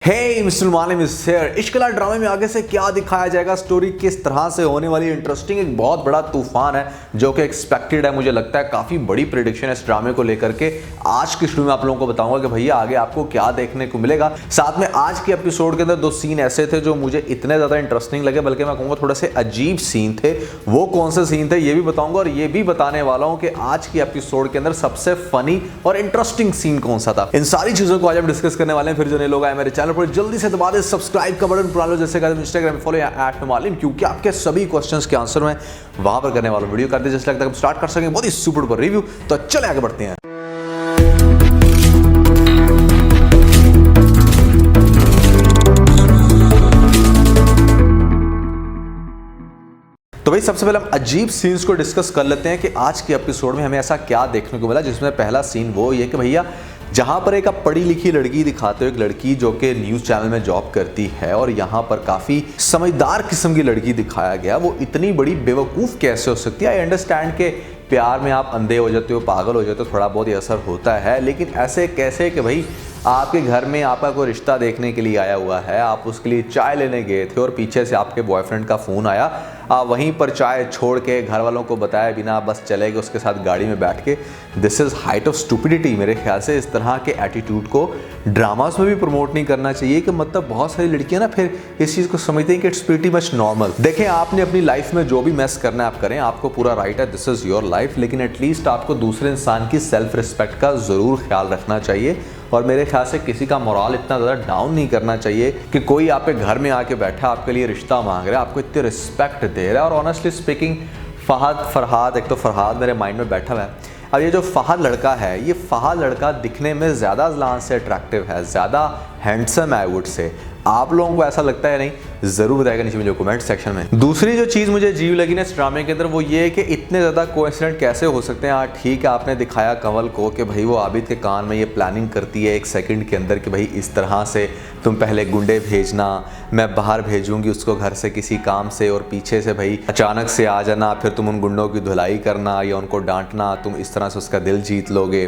Hey mister Malim is here. इश्क वाला ड्रामे में आगे से क्या दिखाया जाएगा, स्टोरी किस तरह से होने वाली, इंटरेस्टिंग एक बहुत बड़ा तूफान है जो कि एक्सपेक्टेड है। मुझे लगता है काफ़ी बड़ी प्रेडिक्शन है इस ड्रामे को लेकर के। आज की शुरू में आप लोगों को बताऊंगा कि भैया आगे आपको क्या देखने को मिलेगा। साथ में आज के एपिसोड के अंदर दो सीन ऐसे थे जो मुझे इतने ज़्यादा इंटरेस्टिंग लगे, बल्कि मैं कहूँगा थोड़े से अजीब सीन थे। वो कौन से सीन थे ये भी बताऊँगा, और ये भी बताने वाला हूँ कि आज की एपिसोड के अंदर सबसे फनी और इंटरेस्टिंग सीन कौन सा था। इन सारी चीज़ों को आज हम डिस्कस करने वाले हैं। फिर जो नए लोग आए मेरे चैनल पर जल्दी से दबा दे सब्सक्राइब का बटन, पुराने जैसे कहते हैं इंस्टाग्राम पे फॉलो या @मालिम, क्योंकि आपके सभी क्वेश्चंस के आंसर मैं वहां पर करने वाला वीडियो कर दे जैसे लगता है हम स्टार्ट कर सकेंगे बहुत ही सुपर डुपर रिव्यू। तो चले आगे बढ़ते हैं। तो भाई सबसे पहले हम अजीब सीन्स को डिस्कस कर लेते हैं कि आज के एपिसोड में हमें ऐसा क्या देखने को मिला। जिसमें पहला सीन वो ये कि भैया जहाँ पर एक आप पढ़ी लिखी लड़की दिखाते हो, एक लड़की जो कि न्यूज़ चैनल में जॉब करती है, और यहाँ पर काफ़ी समझदार किस्म की लड़की दिखाया गया। वो इतनी बड़ी बेवकूफ़ कैसे हो सकती है। आई अंडरस्टैंड के प्यार में आप अंधे हो जाते हो, पागल हो जाते हो, थोड़ा बहुत ही असर होता है, लेकिन ऐसे कैसे कि भाई आपके घर में आपका कोई रिश्ता देखने के लिए आया हुआ है, आप उसके लिए चाय लेने गए थे और पीछे से आपके बॉयफ्रेंड का फ़ोन आया, आप वहीं पर चाय छोड़ के घर वालों को बताया बिना बस चले गए उसके साथ गाड़ी में बैठ के। This is height of stupidity. मेरे ख्याल से इस तरह के एटीट्यूड को ड्रामास में भी प्रमोट नहीं करना चाहिए। कि मतलब बहुत सारी लड़कियां ना फिर इस चीज़ को समझते हैं कि इट्स प्रीटी मच नॉर्मल। देखें, आपने अपनी लाइफ में जो भी मैस करना है आप करें, आपको पूरा राइट है, दिस इज़ योर लाइफ, लेकिन एटलीस्ट आपको दूसरे इंसान की सेल्फ रिस्पेक्ट का ज़रूर ख्याल रखना चाहिए। और मेरे ख्याल से किसी का मोरल इतना ज़्यादा डाउन नहीं करना चाहिए कि कोई आपके घर में आके बैठा आपके लिए रिश्ता मांग रहा है, आपको इतनी रिस्पेक्ट दे रहा है। और ऑनेस्टली स्पीकिंग फरहाद, एक तो फरहाद मेरे माइंड में बैठा हुआ है। अब ये जो फहद लड़का है, ये फहद लड़का दिखने में ज़्यादा ज़लान से अट्रैक्टिव है, ज़्यादा हैंडसम है वुड से। आप लोगों को ऐसा लगता है नहीं? ज़रूर बताएगा नीचे मुझे कमेंट सेक्शन में। दूसरी जो चीज़ मुझे अजीब लगी ना इस ड्रामे के अंदर वो ये है कि इतने ज़्यादा कोइंसिडेंट कैसे हो सकते हैं। हाँ ठीक है, आपने दिखाया कंवल को कि भाई वो आबिद के कान में ये प्लानिंग करती है एक सेकंड के अंदर कि भाई इस तरह से तुम पहले गुंडे भेजना, मैं बाहर भेजूंगी उसको घर से किसी काम से, और पीछे से भाई अचानक से आ जाना, फिर तुम उन गुंडों की धुलाई करना या उनको डांटना, तुम इस तरह से उसका दिल जीत लोगे।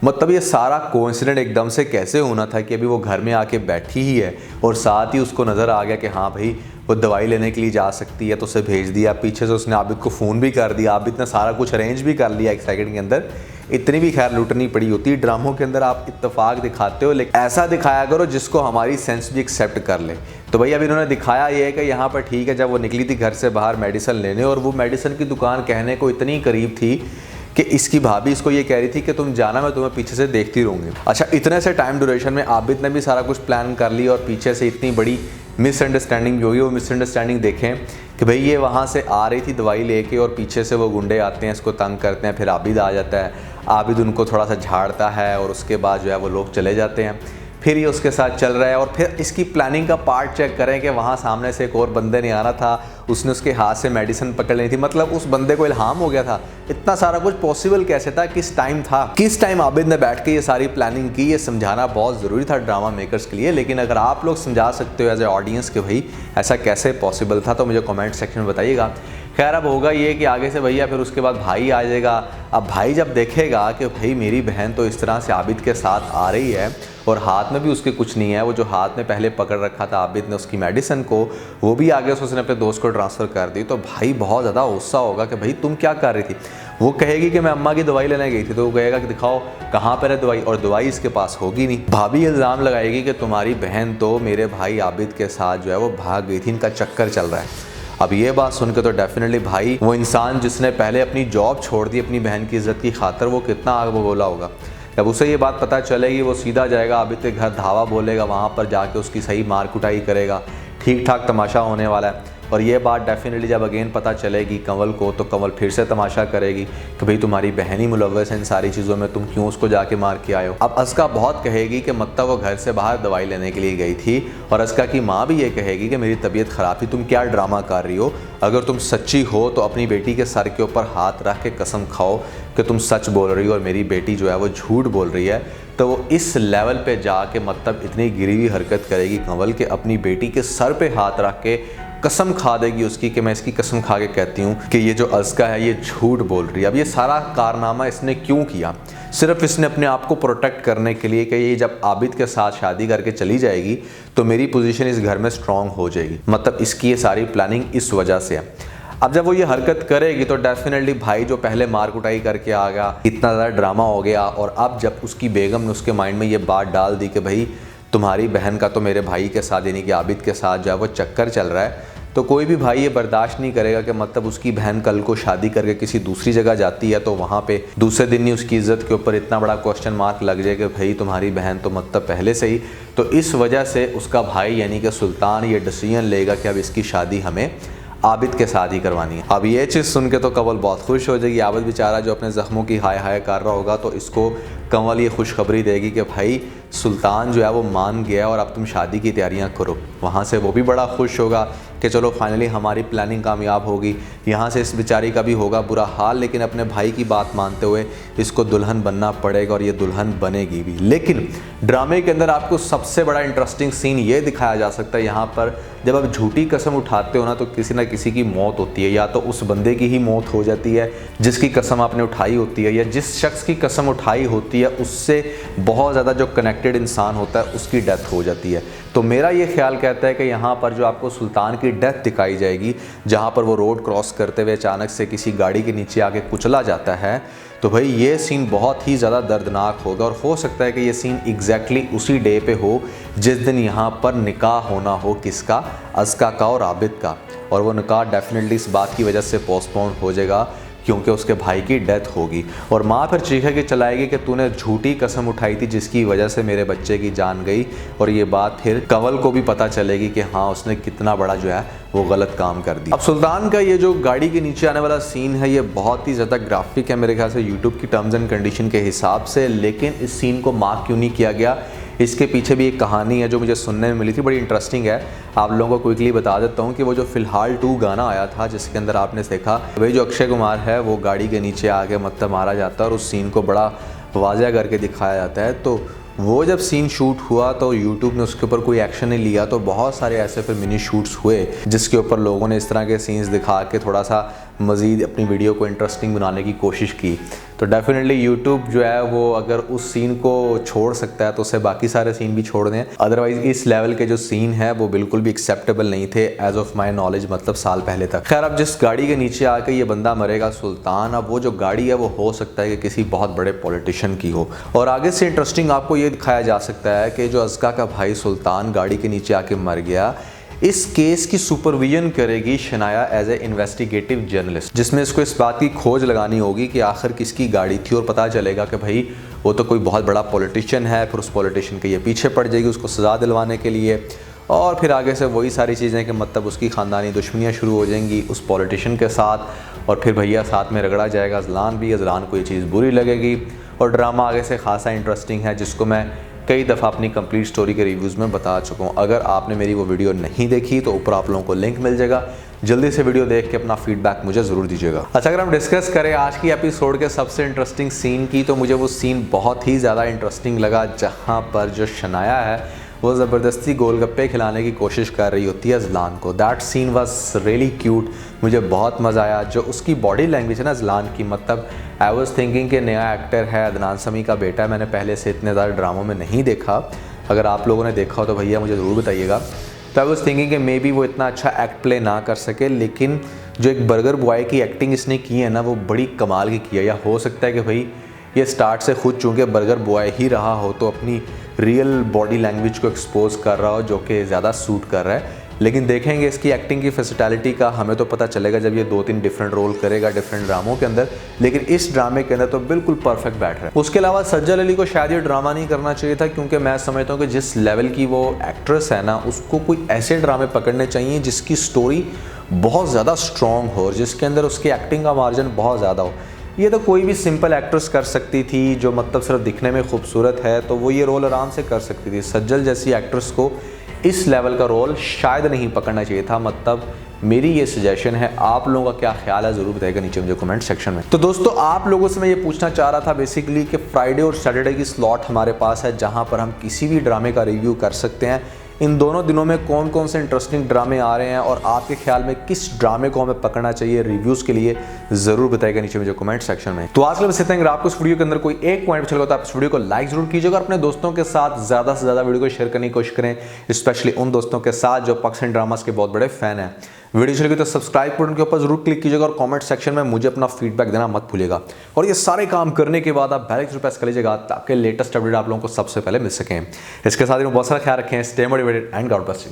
मतलब ये सारा कोइंसिडेंट एकदम से कैसे होना था कि अभी वो घर में आके बैठी ही है और साथ ही उसको नज़र आ गया कि हाँ भाई वो दवाई लेने के लिए जा सकती है, तो उसे भेज दिया। पीछे से उसने आबिद को फ़ोन भी कर दिया, आबिद ने सारा कुछ अरेंज भी कर लिया एक सेकंड के अंदर। इतनी भी खैर लूटनी पड़ी होती। ड्रामों के अंदर आप इत्तेफाक दिखाते हो, लेकिन ऐसा दिखाया करो जिसको हमारी सेंस भी एक्सेप्ट कर ले। तो भाई अभी इन्होंने दिखाया ये है कि यहाँ पर ठीक है, जब वो निकली थी घर से बाहर मेडिसिन लेने, और वो मेडिसिन की दुकान कहने को इतनी करीब थी कि इसकी भाभी इसको ये कह रही थी कि तुम जाना, मैं तुम्हें पीछे से देखती रहूँगी। अच्छा, इतने से टाइम ड्यूरेशन में आबिद ने भी सारा कुछ प्लान कर लिया, और पीछे से इतनी बड़ी मिसअंडरस्टैंडिंग जो हुई, वो मिसअंडरस्टैंडिंग देखें कि भाई ये वहाँ से आ रही थी दवाई लेके, और पीछे से वो गुंडे आते हैं, इसको तंग करते हैं, फिर आबिद आ जाता है, आबिद उनको थोड़ा सा झाड़ता है, और उसके बाद जो है वो लोग चले जाते हैं। फिर ये उसके साथ चल रहा है, और फिर इसकी प्लानिंग का पार्ट चेक करें कि वहाँ सामने से एक और बंदे ने आना था, उसने उसके हाथ से मेडिसिन पकड़ ली थी। मतलब उस बंदे को इल्हाम हो गया था। इतना सारा कुछ पॉसिबल कैसे था, किस टाइम था, किस टाइम आबिद ने बैठ के ये सारी प्लानिंग की, ये समझाना बहुत ज़रूरी था ड्रामा मेकर्स के लिए। लेकिन अगर आप लोग समझा सकते हो एज ए ऑडियंस कि भाई ऐसा कैसे पॉसिबल था, तो मुझे कमेंट सेक्शन में बताइएगा। खैर अब होगा ये कि आगे से भैया फिर उसके बाद भाई आ जाएगा। अब भाई जब देखेगा कि भाई मेरी बहन तो इस तरह से आबिद के साथ आ रही है और हाथ में भी उसके कुछ नहीं है, वो जो हाथ में पहले पकड़ रखा था आबिद ने उसकी मेडिसिन को, वो भी आगे से उसने अपने दोस्त को ट्रांसफ़र कर दी, तो भाई बहुत ज़्यादा गुस्सा होगा कि भाई तुम क्या कर रही थी। वो कहेगी कि मैं अम्मा की दवाई लेने गई थी, तो वो कहेगा कि दिखाओ कहाँ पर है दवाई, और दवाई इसके पास होगी नहीं। भाभी इल्ज़ाम लगाएगी कि तुम्हारी बहन तो मेरे भाई आबिद के साथ जो है वो भाग गई थी, इनका चक्कर चल रहा है। अब ये बात सुन के तो डेफिनेटली भाई वो इंसान जिसने पहले अपनी जॉब छोड़ दी अपनी बहन की इज्जत की खातर, वो कितना आग बोला होगा। जब उसे ये बात पता चलेगी वो सीधा जाएगा आबिद के घर, धावा बोलेगा, वहाँ पर जाके उसकी सही मार कुटाई करेगा, ठीक ठाक तमाशा होने वाला है। और ये बात डेफिनेटली जब अगेन पता चलेगी कंवल को, तो कंवल फिर से तमाशा करेगी कि भाई तुम्हारी बहन ही मुलव्वस है इन सारी चीज़ों में, तुम क्यों उसको जाके मार के आए हो। अब अस्का बहुत कहेगी कि मतलब वो घर से बाहर दवाई लेने के लिए गई थी, और अस्का की माँ भी ये कहेगी कि मेरी तबीयत ख़राब थी, तुम क्या ड्रामा कर रही हो। अगर तुम सच्ची हो तो अपनी बेटी के सर के ऊपर हाथ रख के कसम खाओ कि तुम सच बोल रही हो और मेरी बेटी जो है वो झूठ बोल रही है। तो वो इस लेवल पे जाके मतलब इतनी गिरी हुई हरकत करेगी कंवल के अपनी बेटी के सर पे हाथ रख के कसम खा देगी उसकी कि मैं इसकी कसम खा के कहती हूँ कि ये जो अज़का है ये झूठ बोल रही है। अब ये सारा कारनामा इसने क्यों किया? सिर्फ इसने अपने आप को प्रोटेक्ट करने के लिए कि ये जब आबिद के साथ शादी करके चली जाएगी तो मेरी पोजीशन इस घर में स्ट्रांग हो जाएगी। मतलब इसकी ये सारी प्लानिंग इस वजह से है। अब जब वो ये हरकत करेगी तो डेफिनेटली भाई जो पहले मार कुटाई करके आ गया, इतना ज़्यादा ड्रामा हो गया, और अब जब उसकी बेगम ने उसके माइंड में ये बात डाल दी कि भाई तुम्हारी बहन का तो मेरे भाई के साथ यानी कि आबिद के साथ जो है वो चक्कर चल रहा है, तो कोई भी भाई ये बर्दाश्त नहीं करेगा कि मतलब उसकी बहन कल को शादी करके किसी दूसरी जगह जाती है तो वहाँ पे दूसरे दिन ही उसकी इज्जत के ऊपर इतना बड़ा क्वेश्चन मार्क लग जाए कि भाई तुम्हारी बहन तो मतलब पहले से ही। तो इस वजह से उसका भाई यानी कि सुल्तान ये डिसीजन लेगा कि अब इसकी शादी हमें आबिद के साथ ही करवानी है। अब ये चीज़ सुन के तो कंवल बहुत खुश हो जाएगी। आबिद बेचारा जो अपने ज़ख्मों की हाय हाय कर रहा होगा, तो इसको कंवल ये खुशखबरी देगी कि भाई सुल्तान जो है वो मान गया और अब तुम शादी की तैयारियां करो। वहाँ से वो भी बड़ा खुश होगा कि चलो फाइनली हमारी प्लानिंग कामयाब होगी। यहाँ से इस बेचारी का भी होगा बुरा हाल, लेकिन अपने भाई की बात मानते हुए इसको दुल्हन बनना पड़ेगा और ये दुल्हन बनेगी भी। लेकिन ड्रामे के अंदर आपको सबसे बड़ा इंटरेस्टिंग सीन ये दिखाया जा सकता है, यहाँ पर जब आप झूठी कसम उठाते हो ना तो किसी ना किसी की मौत होती है। या तो उस बंदे की ही मौत हो जाती है जिसकी कसम आपने उठाई होती है, या जिस शख्स की कसम उठाई होती है उससे बहुत ज़्यादा जो कनेक्टेड इंसान होता है उसकी डेथ हो जाती है। तो मेरा ये ख्याल कहता है कि यहाँ पर जो आपको सुल्तान की डेथ दिखाई जाएगी, जहाँ पर वो रोड क्रॉस करते हुए अचानक से किसी गाड़ी के नीचे आके कुचला जाता है, तो भाई ये सीन बहुत ही ज़्यादा दर्दनाक होगा। और हो सकता है कि ये सीन एग्जैक्टली उसी डे पे हो जिस दिन यहाँ पर निकाह होना हो किसका, अज़का का और आबिद का। और वो निकाह डेफिनेटली इस बात की वजह से पोस्टपोन हो जाएगा क्योंकि उसके भाई की डेथ होगी। और माँ फिर चीखे के चलाएगी कि तूने झूठी कसम उठाई थी जिसकी वजह से मेरे बच्चे की जान गई। और ये बात फिर कंवल को भी पता चलेगी कि हाँ उसने कितना बड़ा जो है वो गलत काम कर दिया। अब सुल्तान का ये जो गाड़ी के नीचे आने वाला सीन है ये बहुत ही ज़्यादा ग्राफिक है मेरे ख्याल से यूट्यूब की टर्म्स एंड कंडीशन के हिसाब से। लेकिन इस सीन को मार्क क्यों नहीं किया गया, इसके पीछे भी एक कहानी है जो मुझे सुनने में मिली थी, बड़ी इंटरेस्टिंग है। आप लोगों को क्विकली बता देता हूँ कि वो जो फिलहाल 2 गाना आया था जिसके अंदर आपने देखा वही जो अक्षय कुमार है वो गाड़ी के नीचे आके मतलब मारा जाता है और उस सीन को बड़ा वाज़ह करके दिखाया जाता है। तो वो जब सीन शूट हुआ तो यूट्यूब ने उसके ऊपर कोई एक्शन नहीं लिया, तो बहुत सारे ऐसे फिर मिनी शूट्स हुए जिसके ऊपर लोगों ने इस तरह के सीन्स दिखा के थोड़ा सा मज़ीद अपनी वीडियो को इंटरेस्टिंग बनाने की कोशिश की। तो डेफिनेटली यूट्यूब जो है वो अगर उस सीन को छोड़ सकता है तो उसे बाकी सारे सीन भी छोड़ दें। अदरवाइज़ इस लेवल के जो सीन है वो बिल्कुल भी एक्सेप्टेबल नहीं थे एज ऑफ माई नॉलेज, मतलब साल पहले तक। खैर अब जिस गाड़ी के नीचे आके ये बंदा मरेगा सुल्तान, अब वो जो गाड़ी है वो हो सकता है कि किसी बहुत बड़े पॉलिटिशियन की हो। और आगे से इंटरेस्टिंग आपको ये दिखाया जा सकता है कि जो अज़का का भाई सुल्तान गाड़ी के नीचे आके मर गया, इस केस की सुपरविजन करेगी Shanaya as a investigative journalist, जिसमें इसको इस बात की खोज लगानी होगी कि आखिर किसकी गाड़ी थी। और पता चलेगा कि भाई वो तो कोई बहुत बड़ा पॉलिटिशियन है, फिर उस पॉलिटिशियन के ये पीछे पड़ जाएगी उसको सज़ा दिलवाने के लिए। और फिर आगे से वही सारी चीज़ें कि मतलब उसकी ख़ानदानी दुश्मनियाँ शुरू हो जाएंगी उस पॉलिटिशियन के साथ। और फिर भैया साथ में रगड़ा जाएगा अज़लान भी, अज़लान को ये चीज़ बुरी लगेगी। और ड्रामा आगे से खासा इंटरेस्टिंग है जिसको मैं कई दफ़ा अपनी कंप्लीट स्टोरी के रिव्यूज़ में बता चुका हूँ। अगर आपने मेरी वो वीडियो नहीं देखी तो ऊपर आप लोगों को लिंक मिल जाएगा, जल्दी से वीडियो देख के अपना फीडबैक मुझे ज़रूर दीजिएगा। अच्छा अगर हम डिस्कस करें आज की एपिसोड के सबसे इंटरेस्टिंग सीन की, तो मुझे वो सीन बहुत ही ज़्यादा इंटरेस्टिंग लगा जहाँ पर जो शनाया है वो ज़बरदस्ती गोलगप्पे खिलाने की कोशिश कर रही होती है अज़लान को। That scene was really cute, मुझे बहुत मज़ा आया। जो उसकी बॉडी लैंग्वेज है ना अज़लान की, मतलब आई वाज थिंकिंग कि नया एक्टर है, अदनान समी का बेटा है, मैंने पहले से इतने ज़्यादा ड्रामों में नहीं देखा। अगर आप लोगों ने देखा हो तो भैया मुझे ज़रूर बताइएगा। तो आई वाज थिंकिंग कि मे बी वो इतना अच्छा एक्ट प्ले ना कर सके, लेकिन जो एक बर्गर बॉय की एक्टिंग इसने की है ना वो बड़ी कमाल की है। या हो सकता है कि भाई ये स्टार्ट से खुद चूँकि बर्गर बॉय ही रहा हो तो अपनी रियल बॉडी लैंग्वेज को एक्सपोज कर रहा हो जो कि ज़्यादा सूट कर रहा है। लेकिन देखेंगे इसकी एक्टिंग की फैसिलिटी का हमें तो पता चलेगा जब ये 2-3 डिफरेंट रोल करेगा डिफरेंट ड्रामों के अंदर। लेकिन इस ड्रामे के अंदर तो बिल्कुल परफेक्ट बैठ रहा है। उसके अलावा सज्जल अली को शायद ये ड्रामा नहीं करना चाहिए था, क्योंकि मैं समझता हूँ कि जिस लेवल की वो एक्ट्रेस है ना उसको कोई ऐसे ड्रामे पकड़ने चाहिए जिसकी स्टोरी बहुत ज़्यादा स्ट्रॉन्ग हो और जिसके अंदर उसकी एक्टिंग का मार्जिन बहुत ज़्यादा हो। ये तो कोई भी सिंपल एक्ट्रेस कर सकती थी जो मतलब सिर्फ दिखने में खूबसूरत है, तो वो ये रोल आराम से कर सकती थी। सज्जल जैसी एक्ट्रेस को इस लेवल का रोल शायद नहीं पकड़ना चाहिए था। मतलब मेरी ये सजेशन है, आप लोगों का क्या ख्याल है ज़रूर बताइएगा नीचे मुझे कमेंट सेक्शन में। तो दोस्तों आप लोगों से मैं ये पूछना चाह रहा था बेसिकली कि फ्राइडे और सैटरडे की स्लॉट हमारे पास है जहाँ पर हम किसी भी ड्रामे का रिव्यू कर सकते हैं। इन दोनों दिनों में कौन कौन से इंटरेस्टिंग ड्रामे आ रहे हैं और आपके ख्याल में किस ड्रामे को हमें पकड़ना चाहिए, रिव्यूज़ के लिए ज़रूर बताइएगा नीचे मुझे कमेंट सेक्शन में। तो आज के लिए बस इतना ही। अगर आपको इस वीडियो के अंदर कोई एक पॉइंट अच्छा लगा तो आप इस वीडियो को लाइक जरूर कीजिएगा और अपने दोस्तों के साथ ज़्यादा से ज़्यादा वीडियो को शेयर करने की कोशिश करें, स्पेशली उन दोस्तों के साथ जो पाकिस्तानी ड्रामास के बहुत बड़े फैन हैं। वीडियो चलेगी तो सब्सक्राइब बटन के ऊपर जरूर क्लिक कीजिएगा और कमेंट सेक्शन में मुझे अपना फीडबैक देना मत भूलिएगा। और ये सारे काम करने के बाद आप बेल आइकन प्रेस कर लीजिएगा ताकि लेटेस्ट अपडेट आप लोगों को सबसे पहले मिल सकें। इसके साथ ही बहुत सारा ख्याल रखें, stay motivated and God bless you.